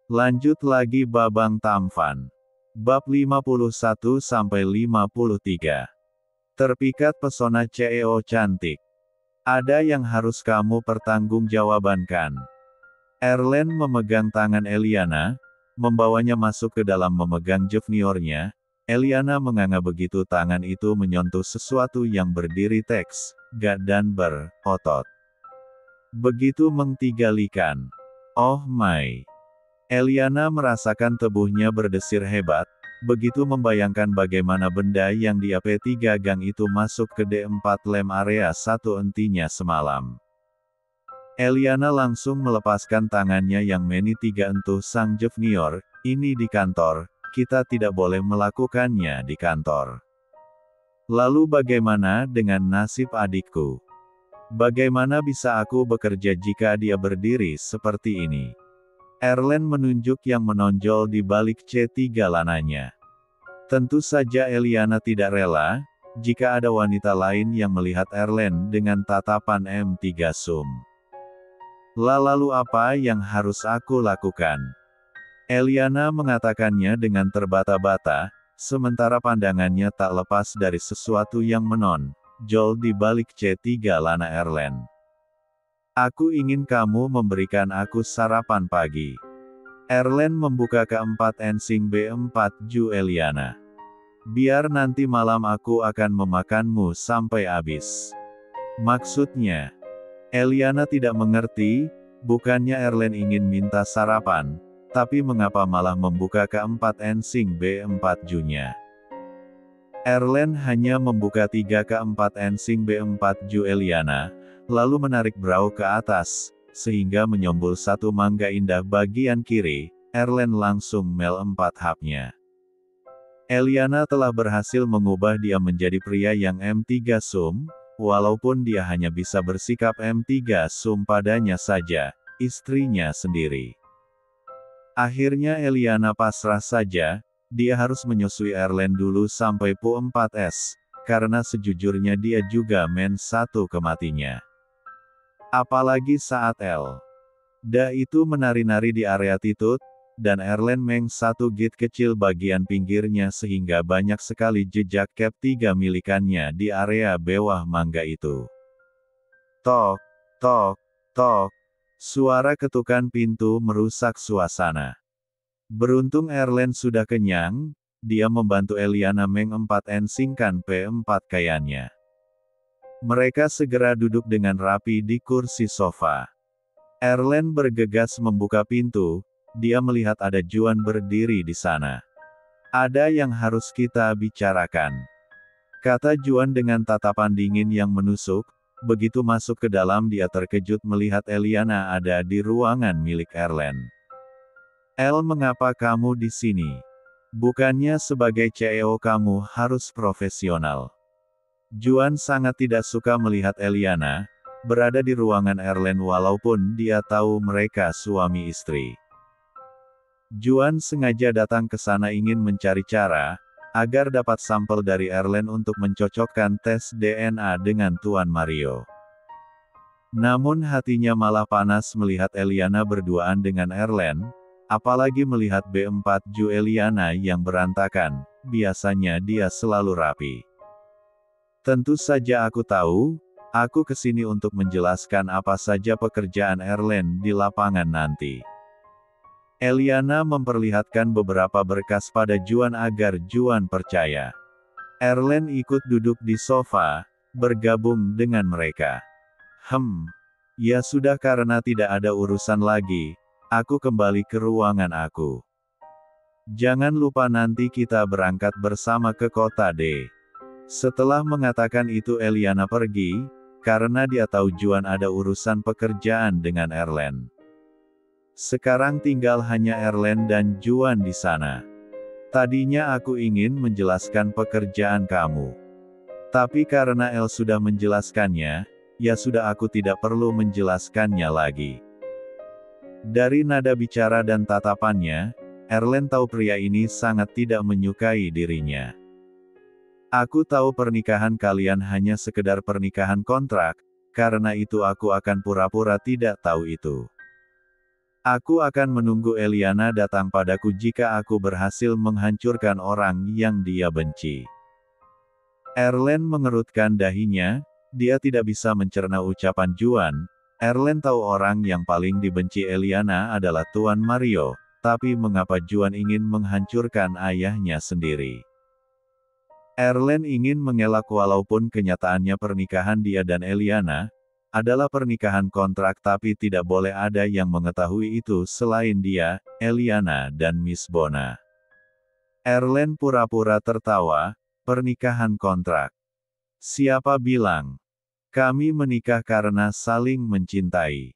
Lanjut lagi Babang Tampan. Bab 51-53. Terpikat pesona CEO cantik. Ada yang harus kamu pertanggungjawabankan. Erlen memegang tangan Eliana, membawanya masuk ke dalam memegang juniornya. Eliana menganga begitu tangan itu menyentuh sesuatu yang berdiri teks, gak dan berotot. Begitu menggigalikan. Oh my. Eliana merasakan tubuhnya berdesir hebat, begitu membayangkan bagaimana benda yang di AP3 gang itu masuk ke D4 lem area 1 entinya semalam. Eliana langsung melepaskan tangannya yang meni 3 entuh sang junior, ini di kantor, kita tidak boleh melakukannya di kantor. Lalu bagaimana dengan nasib adikku? Bagaimana bisa aku bekerja jika dia berdiri seperti ini? Erlen menunjuk yang menonjol di balik C3 lananya. Tentu saja Eliana tidak rela, jika ada wanita lain yang melihat Erlen dengan tatapan M3 Sum. Lalu apa yang harus aku lakukan? Eliana mengatakannya dengan terbata-bata, sementara pandangannya tak lepas dari sesuatu yang menonjol di balik C3 lana Erlen. Aku ingin kamu memberikan aku sarapan pagi. Erlen membuka keempat ensing B4 Ju Eliana. Biar nanti malam aku akan memakanmu sampai habis. Maksudnya, Eliana tidak mengerti, bukannya Erlen ingin minta sarapan, tapi mengapa malah membuka keempat ensing B4 Ju-nya. Erlen hanya membuka 3 keempat ensing B4 Ju Eliana, lalu menarik brau ke atas, sehingga menyombol satu mangga indah bagian kiri. Erlen langsung mel 4 hapnya. Eliana telah berhasil mengubah dia menjadi pria yang M3 Sum, walaupun dia hanya bisa bersikap M3 Sum padanya saja, istrinya sendiri. Akhirnya Eliana pasrah saja, dia harus menyusui Erlen dulu sampai PU4S, karena sejujurnya dia juga men 1 kematinya. Apalagi saat Da itu menari-nari di area titut, dan Erlen meng 1 git kecil bagian pinggirnya sehingga banyak sekali jejak cap 3 milikannya di area bawah mangga itu. Tok, tok, tok. Suara ketukan pintu merusak suasana. Beruntung Erlen sudah kenyang, dia membantu Eliana meng 4 ensingkan P4 kayannya. Mereka segera duduk dengan rapi di kursi sofa. Erlen bergegas membuka pintu, dia melihat ada Juan berdiri di sana. Ada yang harus kita bicarakan, kata Juan dengan tatapan dingin yang menusuk. Begitu masuk ke dalam dia terkejut melihat Eliana ada di ruangan milik Erlen. Mengapa kamu di sini? Bukannya sebagai CEO kamu harus profesional. Juan sangat tidak suka melihat Eliana berada di ruangan Erlen walaupun dia tahu mereka suami istri. Juan sengaja datang ke sana ingin mencari cara agar dapat sampel dari Erlen untuk mencocokkan tes DNA dengan Tuan Mario. Namun hatinya malah panas melihat Eliana berduaan dengan Erlen, apalagi melihat B4 Ju Eliana yang berantakan, biasanya dia selalu rapi. Tentu saja aku tahu, aku kesini untuk menjelaskan apa saja pekerjaan Erlen di lapangan nanti. Eliana memperlihatkan beberapa berkas pada Juan agar Juan percaya. Erlen ikut duduk di sofa, bergabung dengan mereka. Ya sudah karena tidak ada urusan lagi, aku kembali ke ruangan aku. Jangan lupa nanti kita berangkat bersama ke kota D. Setelah mengatakan itu Eliana pergi, karena dia tahu Juan ada urusan pekerjaan dengan Erlen. Sekarang tinggal hanya Erlen dan Juan di sana. Tadinya aku ingin menjelaskan pekerjaan kamu. Tapi karena El sudah menjelaskannya, ya sudah aku tidak perlu menjelaskannya lagi. Dari nada bicara dan tatapannya, Erlen tahu pria ini sangat tidak menyukai dirinya. Aku tahu pernikahan kalian hanya sekedar pernikahan kontrak, karena itu aku akan pura-pura tidak tahu itu. Aku akan menunggu Eliana datang padaku jika aku berhasil menghancurkan orang yang dia benci. Erlen mengerutkan dahinya, dia tidak bisa mencerna ucapan Juan. Erlen tahu orang yang paling dibenci Eliana adalah Tuan Mario, tapi mengapa Juan ingin menghancurkan ayahnya sendiri? Erlen ingin mengelak walaupun kenyataannya pernikahan dia dan Eliana adalah pernikahan kontrak, tapi tidak boleh ada yang mengetahui itu selain dia, Eliana dan Miss Bona. Erlen pura-pura tertawa, pernikahan kontrak. Siapa bilang? Kami menikah karena saling mencintai.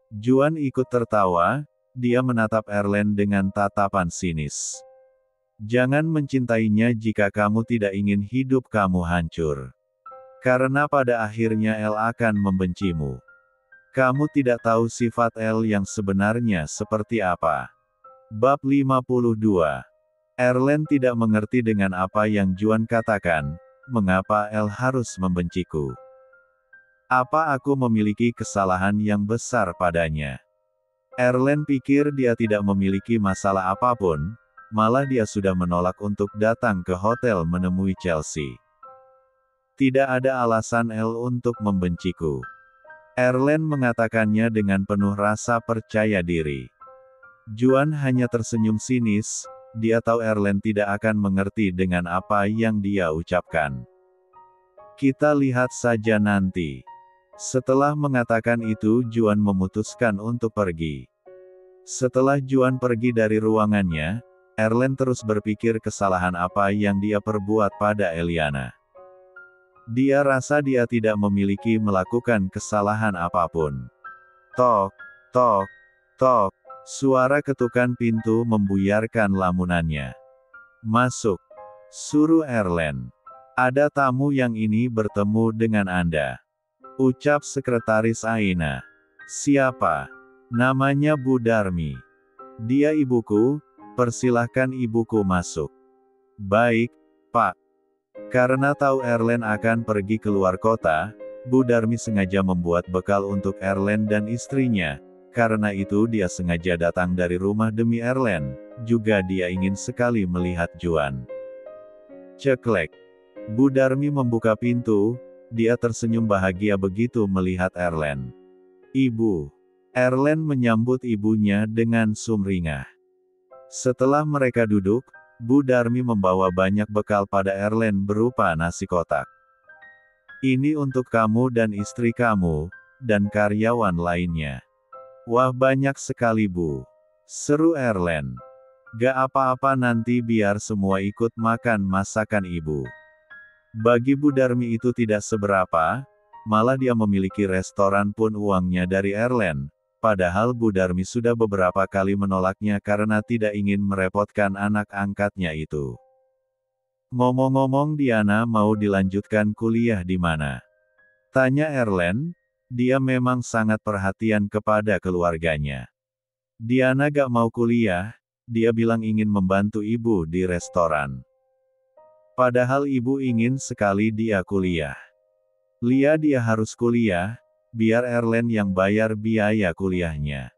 Juan ikut tertawa, dia menatap Erlen dengan tatapan sinis. Jangan mencintainya jika kamu tidak ingin hidup kamu hancur. Karena pada akhirnya El akan membencimu. Kamu tidak tahu sifat El yang sebenarnya seperti apa. Bab 52. Erlen tidak mengerti dengan apa yang Juan katakan, mengapa El harus membenciku. Apa aku memiliki kesalahan yang besar padanya? Erlen pikir dia tidak memiliki masalah apapun, malah dia sudah menolak untuk datang ke hotel menemui Chelsea. Tidak ada alasan El untuk membenciku. Erlen mengatakannya dengan penuh rasa percaya diri. Juan hanya tersenyum sinis, dia tahu Erlen tidak akan mengerti dengan apa yang dia ucapkan. Kita lihat saja nanti. Setelah mengatakan itu Juan memutuskan untuk pergi. Setelah Juan pergi dari ruangannya, Erlen terus berpikir kesalahan apa yang dia perbuat pada Eliana. Dia rasa dia tidak memiliki melakukan kesalahan apapun. Tok, tok, tok. Suara ketukan pintu membuyarkan lamunannya. Masuk. Suruh Erlen. Ada tamu yang ini bertemu dengan Anda. Ucap sekretaris Aina. Siapa? Namanya Bu Darmi. Dia ibuku, persilahkan ibuku masuk. Baik, Pak. Karena tahu Erlen akan pergi keluar kota, Bu Darmi sengaja membuat bekal untuk Erlen dan istrinya. Karena itu dia sengaja datang dari rumah demi Erlen, juga dia ingin sekali melihat Juan. Ceklek. Bu Darmi membuka pintu, dia tersenyum bahagia begitu melihat Erlen. Ibu. Erlen menyambut ibunya dengan sumringah. Setelah mereka duduk, Bu Darmi membawa banyak bekal pada Erlen berupa nasi kotak. Ini untuk kamu dan istri kamu, dan karyawan lainnya. Wah, banyak sekali Bu. Seru Erlen. Gak apa-apa, nanti biar semua ikut makan masakan ibu. Bagi Bu Darmi itu tidak seberapa, malah dia memiliki restoran pun uangnya dari Erlen. Padahal Bu Darmi sudah beberapa kali menolaknya karena tidak ingin merepotkan anak angkatnya itu. Ngomong-ngomong, Diana mau dilanjutkan kuliah di mana? Tanya Erlen. Dia memang sangat perhatian kepada keluarganya. Diana gak mau kuliah, dia bilang ingin membantu ibu di restoran. Padahal ibu ingin sekali dia kuliah. Dia harus kuliah, biar Erlen yang bayar biaya kuliahnya.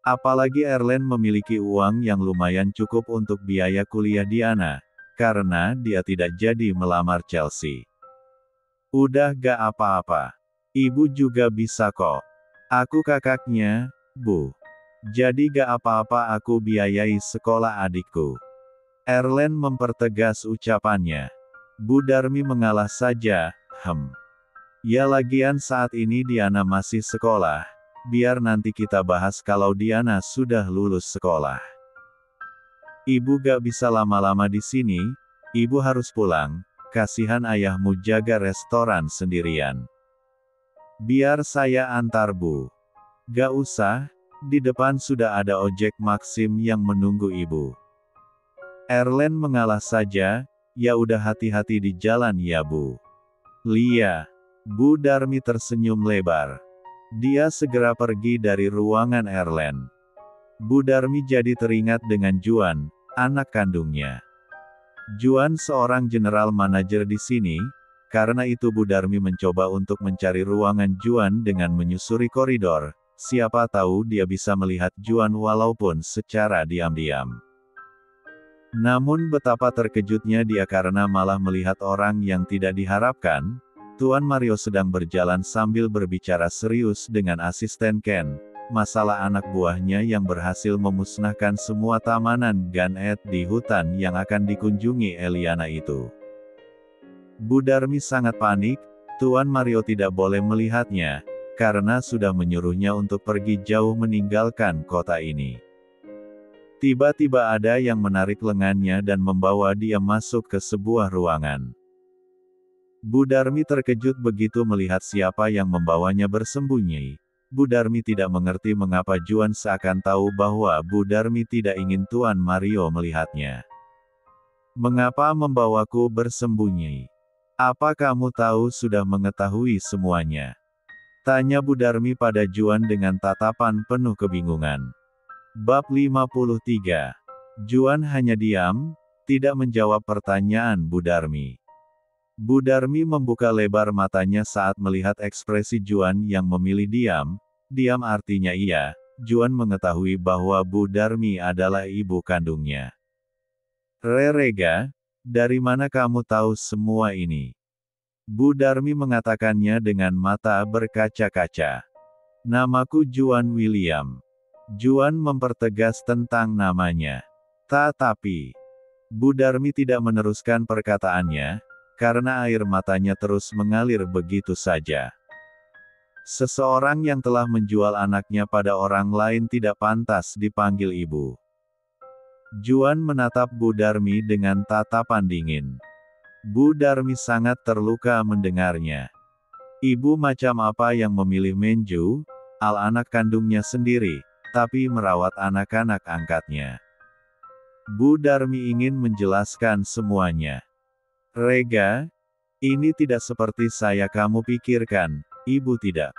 Apalagi Erlen memiliki uang yang lumayan cukup untuk biaya kuliah Diana, karena dia tidak jadi melamar Chelsea. Udah gak apa-apa. Ibu juga bisa kok. Aku kakaknya, Bu. Jadi gak apa-apa, aku biayai sekolah adikku. Erlen mempertegas ucapannya. Bu Darmi mengalah saja, Ya lagian saat ini Diana masih sekolah, biar nanti kita bahas kalau Diana sudah lulus sekolah. Ibu gak bisa lama-lama di sini, ibu harus pulang, kasihan ayahmu jaga restoran sendirian. Biar saya antar Bu. Gak usah, di depan sudah ada ojek Maxim yang menunggu ibu. Erlen mengalah saja, ya udah, hati-hati di jalan ya Bu. Lia. Bu Darmi tersenyum lebar. Dia segera pergi dari ruangan Erlen. Bu Darmi jadi teringat dengan Juan, anak kandungnya. Juan seorang general manajer di sini, karena itu Bu Darmi mencoba untuk mencari ruangan Juan dengan menyusuri koridor, siapa tahu dia bisa melihat Juan walaupun secara diam-diam. Namun betapa terkejutnya dia karena malah melihat orang yang tidak diharapkan. Tuan Mario sedang berjalan sambil berbicara serius dengan asisten Ken, masalah anak buahnya yang berhasil memusnahkan semua tamanan Ganet di hutan yang akan dikunjungi Eliana itu. Bu Darmi sangat panik, Tuan Mario tidak boleh melihatnya, karena sudah menyuruhnya untuk pergi jauh meninggalkan kota ini. Tiba-tiba ada yang menarik lengannya dan membawa dia masuk ke sebuah ruangan. Bu Darmi terkejut begitu melihat siapa yang membawanya bersembunyi. Bu Darmi tidak mengerti mengapa Juan seakan tahu bahwa Bu Darmi tidak ingin Tuan Mario melihatnya. Mengapa membawaku bersembunyi? Apa kamu tahu sudah mengetahui semuanya? Tanya Bu Darmi pada Juan dengan tatapan penuh kebingungan. Bab 53. Juan hanya diam, tidak menjawab pertanyaan Bu Darmi. Bu Darmi membuka lebar matanya saat melihat ekspresi Juan yang memilih diam. Diam artinya iya, Juan mengetahui bahwa Bu Darmi adalah ibu kandungnya. Rega, dari mana kamu tahu semua ini? Bu Darmi mengatakannya dengan mata berkaca-kaca. Namaku Juan William. Juan mempertegas tentang namanya. Tetapi, Bu Darmi tidak meneruskan perkataannya, karena air matanya terus mengalir begitu saja. Seseorang yang telah menjual anaknya pada orang lain tidak pantas dipanggil ibu. Juan menatap Bu Darmi dengan tatapan dingin. Bu Darmi sangat terluka mendengarnya. Ibu macam apa yang memilih Menju, anak kandungnya sendiri, tapi merawat anak-anak angkatnya. Bu Darmi ingin menjelaskan semuanya. Rega, ini tidak seperti saya kamu pikirkan, ibu tidak.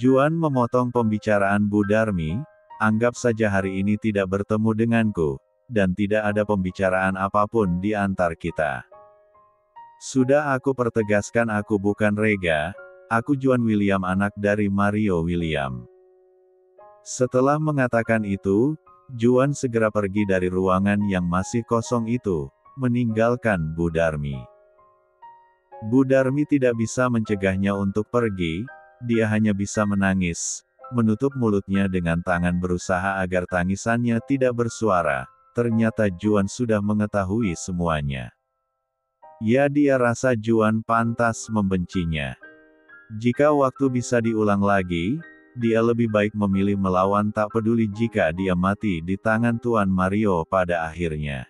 Juan memotong pembicaraan Bu Darmi, anggap saja hari ini tidak bertemu denganku, dan tidak ada pembicaraan apapun di antar kita. Sudah aku pertegaskan aku bukan Rega, aku Juan William anak dari Mario William. Setelah mengatakan itu, Juan segera pergi dari ruangan yang masih kosong itu, meninggalkan Bu Darmi. Bu Darmi tidak bisa mencegahnya untuk pergi, dia hanya bisa menangis, menutup mulutnya dengan tangan berusaha agar tangisannya tidak bersuara. Ternyata Juan sudah mengetahui semuanya. Ya, dia rasa Juan pantas membencinya. Jika waktu bisa diulang lagi, dia lebih baik memilih melawan tak peduli jika dia mati di tangan Tuan Mario pada akhirnya.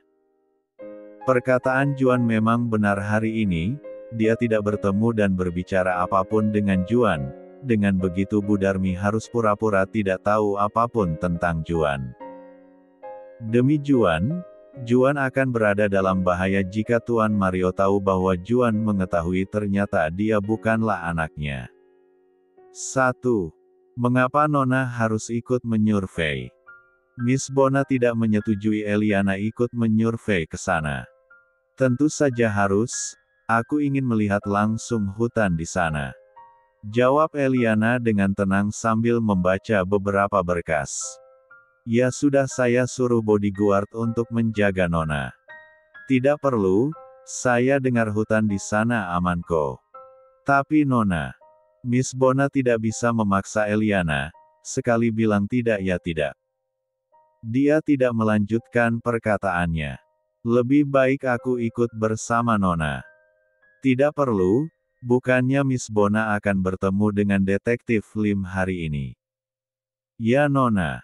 Perkataan Juan memang benar hari ini, dia tidak bertemu dan berbicara apapun dengan Juan. Dengan begitu Bu Darmi harus pura-pura tidak tahu apapun tentang Juan. Demi Juan, Juan akan berada dalam bahaya jika Tuan Mario tahu bahwa Juan mengetahui ternyata dia bukanlah anaknya. 1. Mengapa Nona harus ikut menyurvei? Miss Bona tidak menyetujui Eliana ikut menyurvei ke sana. Tentu saja harus, aku ingin melihat langsung hutan di sana. Jawab Eliana dengan tenang sambil membaca beberapa berkas. Ya sudah, saya suruh bodyguard untuk menjaga Nona. Tidak perlu, saya dengar hutan di sana aman kok. Tapi Nona, Miss Bona tidak bisa memaksa Eliana, sekali bilang tidak ya tidak. Dia tidak melanjutkan perkataannya. Lebih baik aku ikut bersama Nona. Tidak perlu, bukannya Miss Bona akan bertemu dengan Detektif Lim hari ini. Ya Nona.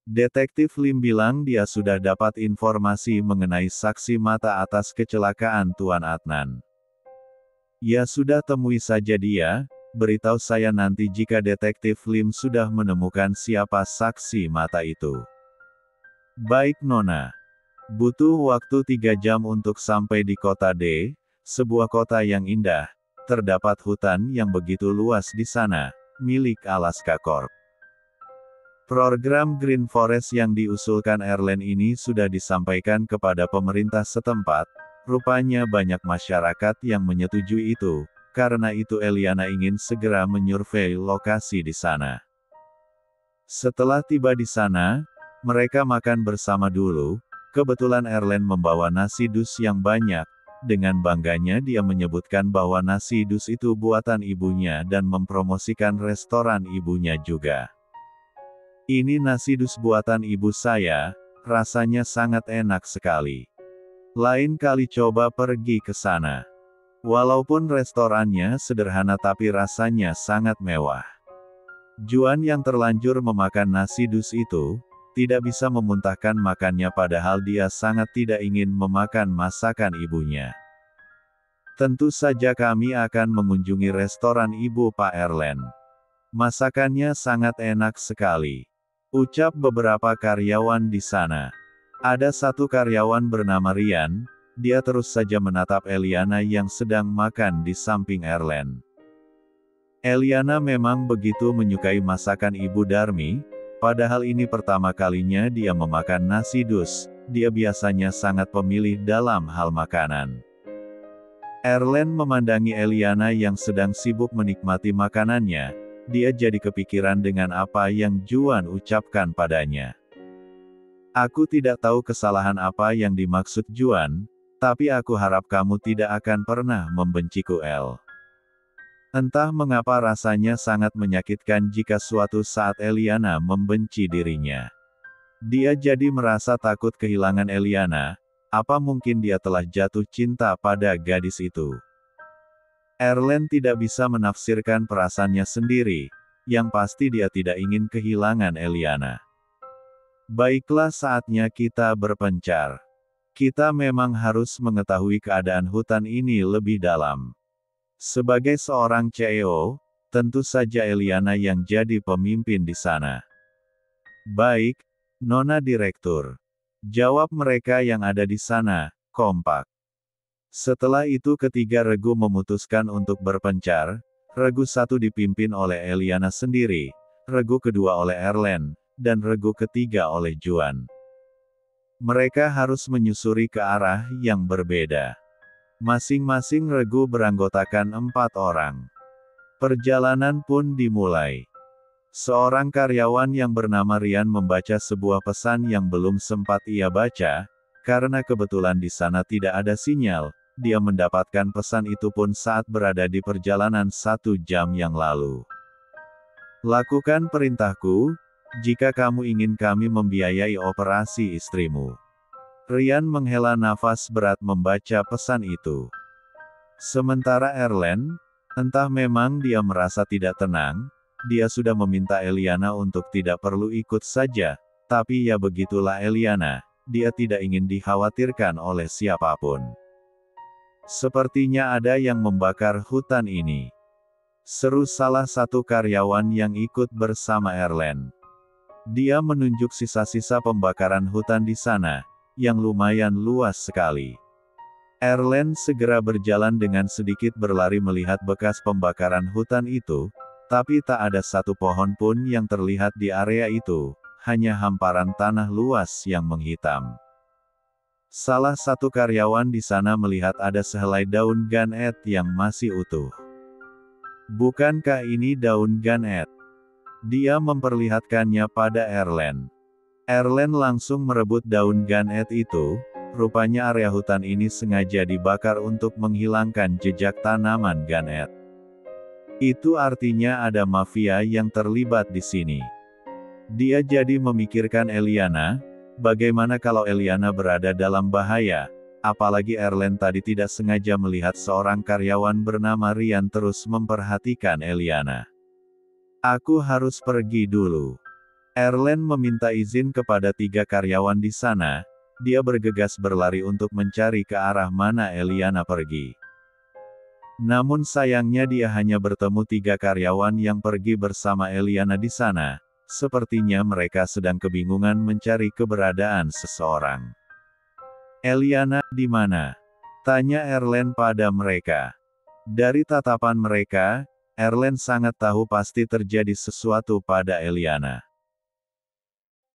Detektif Lim bilang dia sudah dapat informasi mengenai saksi mata atas kecelakaan Tuan Adnan. Ya sudah, temui saja dia, beritahu saya nanti jika Detektif Lim sudah menemukan siapa saksi mata itu. Baik Nona. Butuh waktu 3 jam untuk sampai di kota D, sebuah kota yang indah. Terdapat hutan yang begitu luas di sana, milik Alaska Corp. Program Green Forest yang diusulkan Erlen ini sudah disampaikan kepada pemerintah setempat. Rupanya banyak masyarakat yang menyetujui itu, karena itu Eliana ingin segera menyurvei lokasi di sana. Setelah tiba di sana, mereka makan bersama dulu. Kebetulan Erlen membawa nasi dus yang banyak. Dengan bangganya dia menyebutkan bahwa nasi dus itu buatan ibunya dan mempromosikan restoran ibunya juga. Ini nasi dus buatan ibu saya, rasanya sangat enak sekali. Lain kali coba pergi ke sana. Walaupun restorannya sederhana tapi rasanya sangat mewah. Juan yang terlanjur memakan nasi dus itu, tidak bisa memuntahkan makannya padahal dia sangat tidak ingin memakan masakan ibunya. Tentu saja kami akan mengunjungi restoran ibu Pak Erlen. Masakannya sangat enak sekali. Ucap beberapa karyawan di sana. Ada satu karyawan bernama Rian, dia terus saja menatap Eliana yang sedang makan di samping Erlen. Eliana memang begitu menyukai masakan Ibu Darmi, padahal ini pertama kalinya dia memakan nasi dus, dia biasanya sangat pemilih dalam hal makanan. Erlen memandangi Eliana yang sedang sibuk menikmati makanannya, dia jadi kepikiran dengan apa yang Juan ucapkan padanya. Aku tidak tahu kesalahan apa yang dimaksud Juan, tapi aku harap kamu tidak akan pernah membenciku El. Entah mengapa rasanya sangat menyakitkan jika suatu saat Eliana membenci dirinya. Dia jadi merasa takut kehilangan Eliana, apa mungkin dia telah jatuh cinta pada gadis itu. Erlen tidak bisa menafsirkan perasaannya sendiri, yang pasti dia tidak ingin kehilangan Eliana. Baiklah saatnya kita berpencar. Kita memang harus mengetahui keadaan hutan ini lebih dalam. Sebagai seorang CEO, tentu saja Eliana yang jadi pemimpin di sana. Baik, Nona Direktur. Jawab mereka yang ada di sana, kompak. Setelah itu ketiga regu memutuskan untuk berpencar, regu satu dipimpin oleh Eliana sendiri, regu kedua oleh Erlen, dan regu ketiga oleh Juan. Mereka harus menyusuri ke arah yang berbeda. Masing-masing regu beranggotakan 4 orang. Perjalanan pun dimulai. Seorang karyawan yang bernama Rian membaca sebuah pesan yang belum sempat ia baca, karena kebetulan di sana tidak ada sinyal, dia mendapatkan pesan itu pun saat berada di perjalanan 1 jam yang lalu. Lakukan perintahku, jika kamu ingin kami membiayai operasi istrimu. Rian menghela nafas berat membaca pesan itu. Sementara Erlen, entah memang dia merasa tidak tenang, dia sudah meminta Eliana untuk tidak perlu ikut saja, tapi ya begitulah Eliana, dia tidak ingin dikhawatirkan oleh siapapun. Sepertinya ada yang membakar hutan ini. Seru salah satu karyawan yang ikut bersama Erlen. Dia menunjuk sisa-sisa pembakaran hutan di sana, yang lumayan luas sekali. Erlen segera berjalan dengan sedikit berlari melihat bekas pembakaran hutan itu, tapi tak ada satu pohon pun yang terlihat di area itu, hanya hamparan tanah luas yang menghitam. Salah satu karyawan di sana melihat ada sehelai daun ganet yang masih utuh. Bukankah ini daun ganet? Dia memperlihatkannya pada Erlen. Erlen langsung merebut daun ganet itu, rupanya area hutan ini sengaja dibakar untuk menghilangkan jejak tanaman ganet. Itu artinya ada mafia yang terlibat di sini. Dia jadi memikirkan Eliana, bagaimana kalau Eliana berada dalam bahaya, apalagi Erlen tadi tidak sengaja melihat seorang karyawan bernama Rian terus memperhatikan Eliana. Aku harus pergi dulu. Erlen meminta izin kepada 3 karyawan di sana, dia bergegas berlari untuk mencari ke arah mana Eliana pergi. Namun sayangnya dia hanya bertemu 3 karyawan yang pergi bersama Eliana di sana, sepertinya mereka sedang kebingungan mencari keberadaan seseorang. Eliana, di mana? Tanya Erlen pada mereka. Dari tatapan mereka, Erlen sangat tahu pasti terjadi sesuatu pada Eliana.